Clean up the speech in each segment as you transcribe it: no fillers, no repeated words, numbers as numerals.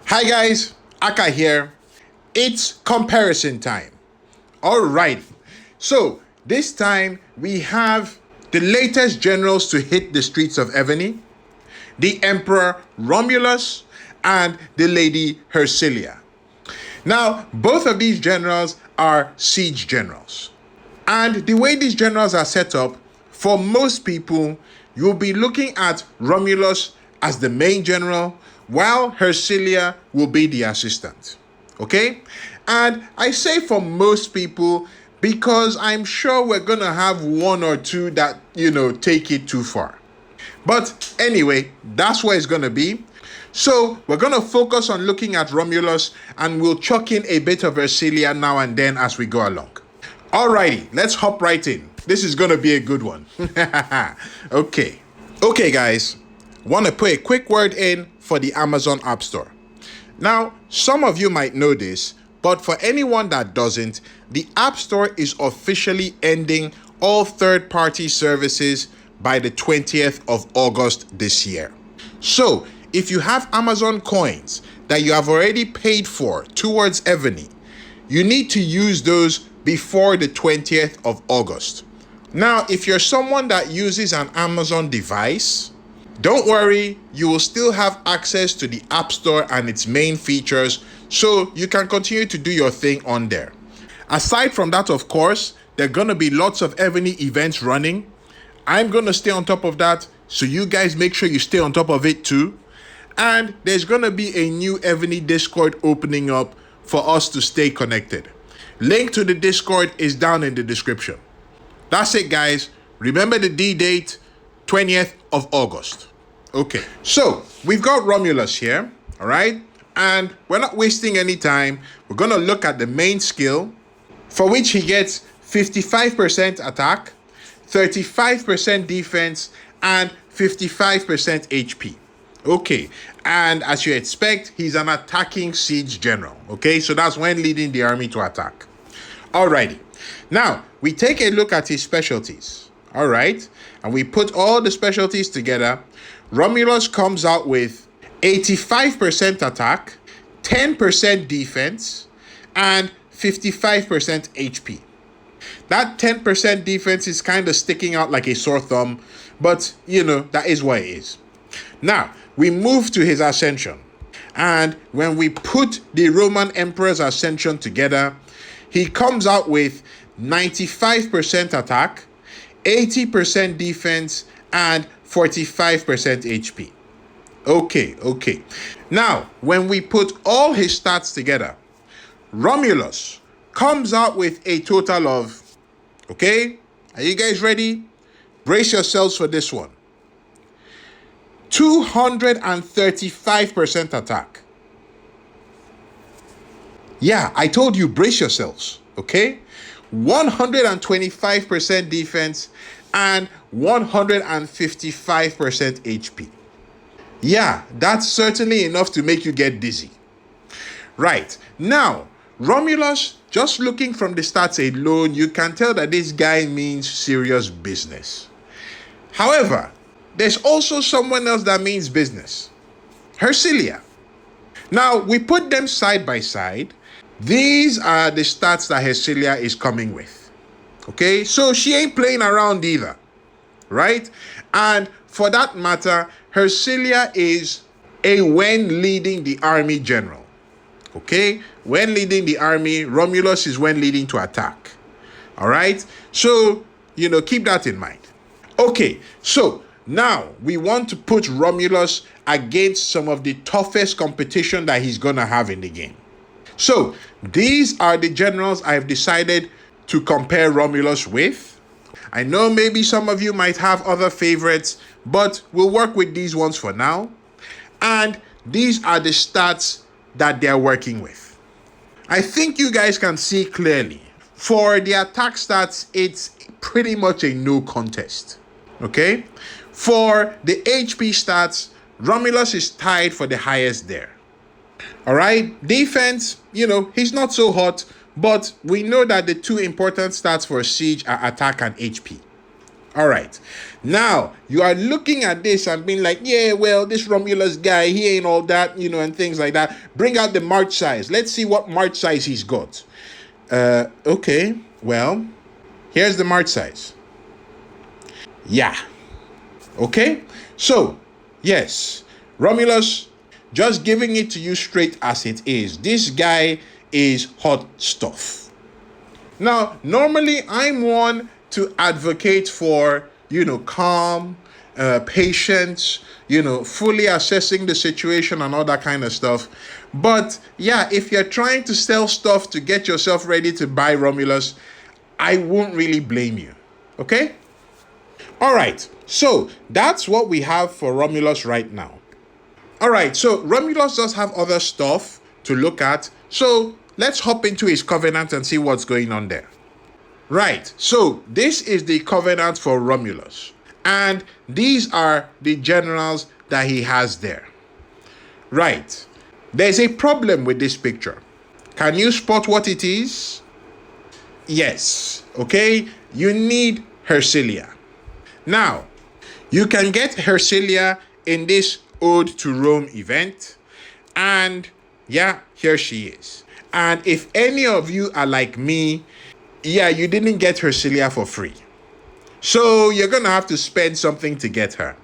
Hi guys, Aka here. It's comparison time. Alright, so this time we have the latest generals to hit the streets of Evony, the Emperor Romulus and the Lady Hersilia. Now, both of these generals are siege generals. And the way these generals are set up, for most people, you'll be looking at Romulus as the main general, while Hersilia will be the assistant. Okay? And I say for most people because I'm sure we're gonna have one or two that, take it too far. But anyway, that's where it's gonna be. So we're gonna focus on looking at Romulus and we'll chuck in a bit of Hersilia now and then as we go along. Alrighty, let's hop right in. This is gonna be a good one. Okay, guys. Want to put a quick word in for the Amazon App Store. Now, some of you might know this, but for anyone that doesn't, the App Store is officially ending all third-party services by the 20th of August this year. So, if you have Amazon coins that you have already paid for towards Evony, you need to use those before the 20th of August. Now, if you're someone that uses an Amazon device, don't worry, you will still have access to the App Store and its main features, so you can continue to do your thing on there. Aside from that, of course, there are going to be lots of Evony events running. I'm going to stay on top of that, so you guys make sure you stay on top of it too. And there's going to be a new Evony Discord opening up for us to stay connected. Link to the Discord is down in the description. That's it, guys. Remember the D-date, 20th of August. Okay, so we've got Romulus here, all right? And we're not wasting any time. We're going to look at the main skill, for which he gets 55% attack, 35% defense, and 55% HP. Okay, and as you expect, he's an attacking siege general. Okay, so that's when leading the army to attack. Alrighty, now we take a look at his specialties. All right, and we put all the specialties together. Romulus comes out with 85% attack, 10% defense, and 55% HP. That 10% defense is kind of sticking out like a sore thumb, but that is what it is. Now, we move to his ascension. And when we put the Roman Emperor's ascension together, he comes out with 95% attack, 80% defense, and 45% HP. Okay. Now, when we put all his stats together, Romulus comes out with a total of, okay, are you guys ready? Brace yourselves for this one. 235% attack. Yeah, I told you, brace yourselves, okay? 125% defense and 155% HP. Yeah, that's certainly enough to make you get dizzy. Right, now, Romulus, just looking from the stats alone, you can tell that this guy means serious business. However, there's also someone else that means business. Hersilia. Now, we put them side by side. These are the stats that Hersilia is coming with. Okay, so she ain't playing around either, right? And for that matter, Hersilia is a when leading the army general. Okay, when leading the army, Romulus is when leading to attack. All right, so keep that in mind. Okay, so now we want to put Romulus against some of the toughest competition that he's gonna have in the game. So these are the generals I've decided to compare Romulus with. I know maybe some of you might have other favorites, but we'll work with these ones for now. And these are the stats that they're working with. I think you guys can see clearly. For the attack stats, it's pretty much a no contest. Okay? For the HP stats, Romulus is tied for the highest there. All right, defense, he's not so hot, but we know that the two important stats for siege are attack and HP. All right. Now, you are looking at this and being like, yeah, well, this Romulus guy, he ain't all that, and things like that. Bring out the March size. Let's see what March size he's got. Okay. Well, here's the March size. Yeah. Okay. So, yes, Romulus, just giving it to you straight as it is. This guy is hot stuff. Now, normally I'm one to advocate for, calm, patience, fully assessing the situation and all that kind of stuff. But yeah, if you're trying to sell stuff to get yourself ready to buy Romulus, I won't really blame you. Okay? All right. So that's what we have for Romulus right now. All right. So Romulus does have other stuff to look at. So let's hop into his covenant and see what's going on there. Right, so this is the covenant for Romulus. And these are the generals that he has there. Right, there's a problem with this picture. Can you spot what it is? Yes, okay, you need Hersilia. Now, you can get Hersilia in this Ode to Rome event. And yeah, here she is. And if any of you are like me, yeah, you didn't get Hersilia for free. So you're going to have to spend something to get her.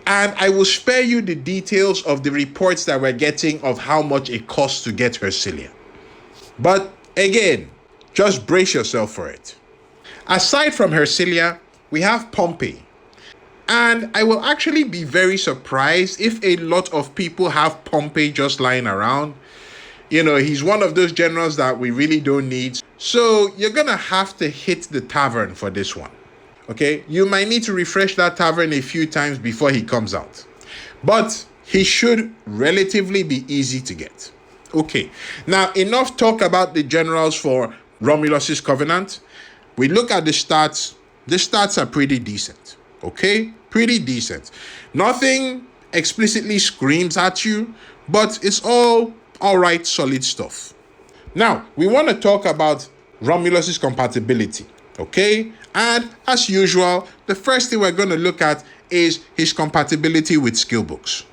And I will spare you the details of the reports that we're getting of how much it costs to get Hersilia. But again, just brace yourself for it. Aside from Hersilia, we have Pompey. And I will actually be very surprised if a lot of people have Pompey just lying around. He's one of those generals that we really don't need. So you're going to have to hit the tavern for this one. Okay? You might need to refresh that tavern a few times before he comes out. But he should relatively be easy to get. Okay. Now, enough talk about the generals for Romulus's covenant. We look at the stats. The stats are pretty decent. Okay? Pretty decent. Nothing explicitly screams at you, but it's all right, solid stuff. Now, we want to talk about Romulus's compatibility, okay? And as usual, the first thing we're going to look at is his compatibility with skill books.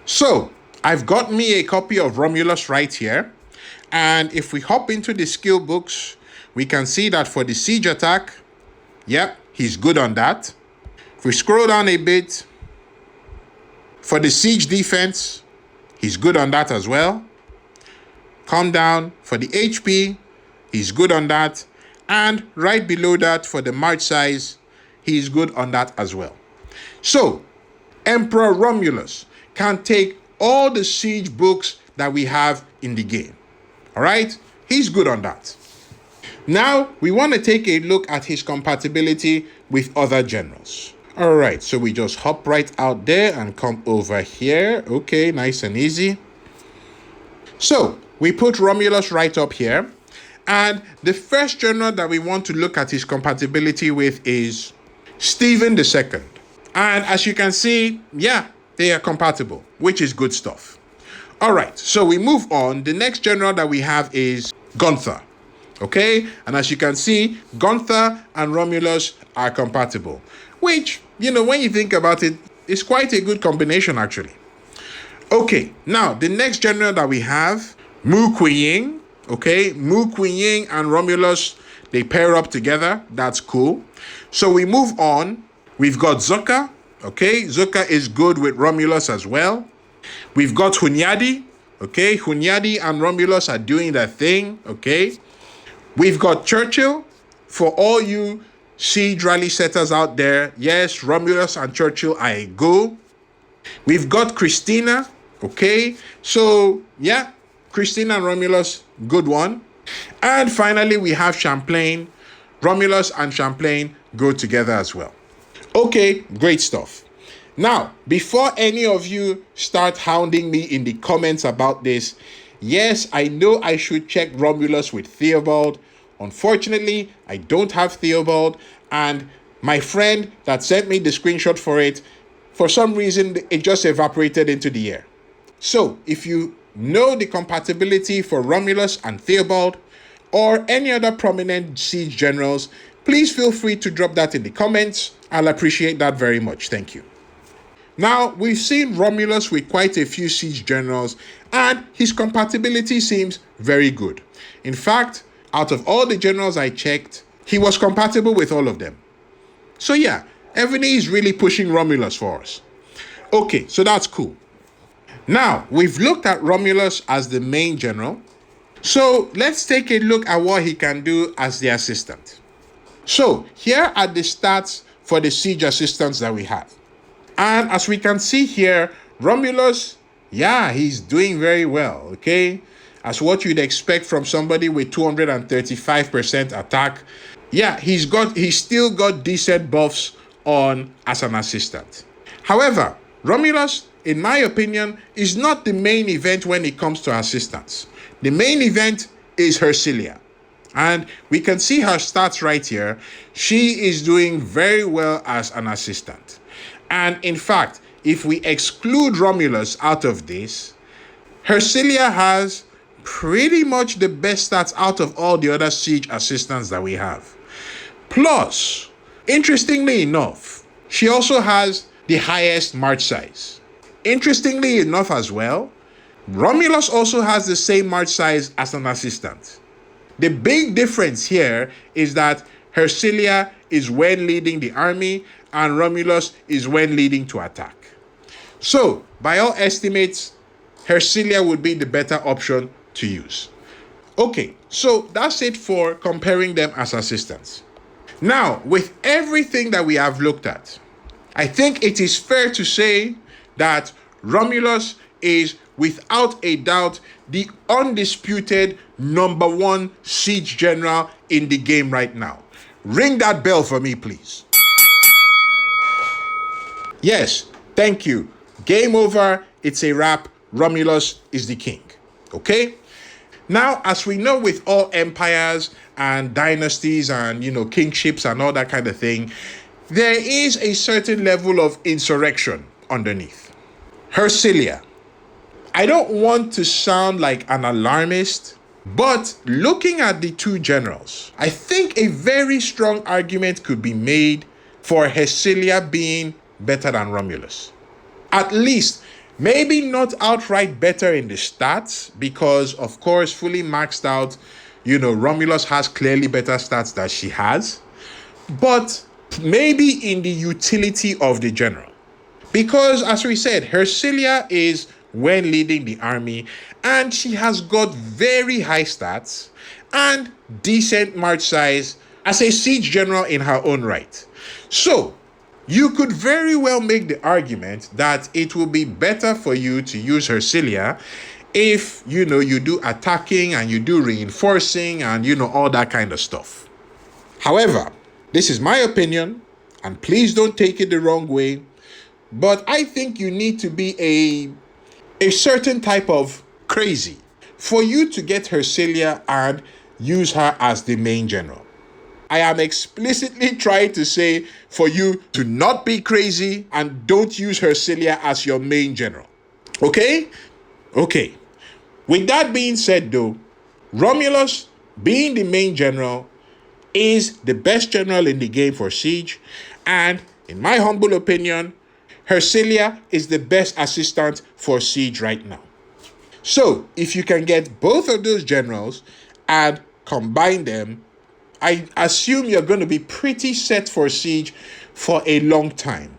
So, I've got me a copy of Romulus right here. And if we hop into the skill books, we can see that for the siege attack, yep, he's good on that. If we scroll down a bit, for the siege defense, he's good on that as well. Come down for the HP, he's good on that. And right below that for the march size, he's good on that as well. So, Emperor Romulus can take all the siege books that we have in the game. All right? He's good on that. Now, we want to take a look at his compatibility with other generals. All right, so we just hop right out there and come over here. Okay, nice and easy. So, we put Romulus right up here. And the first general that we want to look at his compatibility with is Stephen II. And as you can see, yeah, they are compatible, which is good stuff. All right, so we move on. The next general that we have is Gunther. Okay, and as you can see, Gunther and Romulus are compatible, which, when you think about it, is quite a good combination, actually. Okay, now the next general that we have, Mu Kuiying. Okay, Mu Kuiying and Romulus, they pair up together. That's cool. So we move on. We've got Zuka. Okay, Zuka is good with Romulus as well. We've got Hunyadi. Okay, Hunyadi and Romulus are doing their thing. Okay. We've got Churchill. For all you siege rally setters out there, yes, Romulus and Churchill are a go. We've got Christina. Okay, so yeah, Christina and Romulus, good one. And finally, we have Champlain. Romulus and Champlain go together as well. Okay, great stuff. Now, before any of you start hounding me in the comments about this, yes, I know I should check Romulus with Theobald. Unfortunately, I don't have Theobald, and my friend that sent me the screenshot for it, for some reason, it just evaporated into the air. So, if you know the compatibility for Romulus and Theobald, or any other prominent siege generals, please feel free to drop that in the comments. I'll appreciate that very much. Thank you. Now, we've seen Romulus with quite a few siege generals, and his compatibility seems very good. In fact, out of all the generals I checked, he was compatible with all of them. So yeah, Evony is really pushing Romulus for us. Okay, so that's cool. Now, we've looked at Romulus as the main general. So let's take a look at what he can do as the assistant. So here are the stats for the siege assistants that we have. And as we can see here, Romulus, yeah, he's doing very well, okay? As what you'd expect from somebody with 235% attack. Yeah, he's still got decent buffs on as an assistant. However, Romulus, in my opinion, is not the main event when it comes to assistants. The main event is Hersilia. And we can see her stats right here. She is doing very well as an assistant. And in fact, if we exclude Romulus out of this, Hersilia has pretty much the best stats out of all the other siege assistants that we have. Plus, interestingly enough, she also has the highest march size. Interestingly enough as well, Romulus also has the same march size as an assistant. The big difference here is that Hersilia is when leading the army and Romulus is when leading to attack. So, by all estimates, Hersilia would be the better option to use. Okay, so that's it for comparing them as assistants. Now, with everything that we have looked at, I think it is fair to say that Romulus is without a doubt the undisputed #1 siege general in the game right now. Ring that bell for me, please. Yes, thank you. Game over. It's a wrap. Romulus is the king. Okay? Now, as we know with all empires and dynasties and, kingships and all that kind of thing, there is a certain level of insurrection underneath. Hersilia. I don't want to sound like an alarmist, but looking at the two generals, I think a very strong argument could be made for Hersilia being better than Romulus. At least, maybe not outright better in the stats, because of course, fully maxed out, Romulus has clearly better stats than she has, but maybe in the utility of the general. Because as we said, Hersilia is when leading the army, and she has got very high stats and decent march size as a siege general in her own right. So, you could very well make the argument that it will be better for you to use Hersilia if, you do attacking and you do reinforcing and, all that kind of stuff. However, this is my opinion, and please don't take it the wrong way, but I think you need to be a certain type of crazy for you to get Hersilia and use her as the main general. I am explicitly trying to say for you to not be crazy and don't use Hersilia as your main general. Okay? Okay. With that being said though, Romulus being the main general is the best general in the game for siege, and in my humble opinion, Hersilia is the best assistant for siege right now. So, if you can get both of those generals and combine them, I assume you're going to be pretty set for siege for a long time.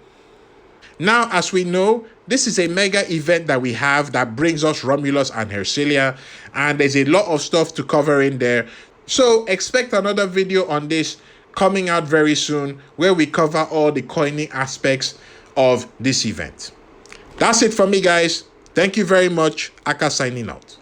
Now, as we know, this is a mega event that we have that brings us Romulus and Hersilia, and there's a lot of stuff to cover in there. So expect another video on this coming out very soon where we cover all the coining aspects of this event. That's it for me, guys. Thank you very much. Aka signing out.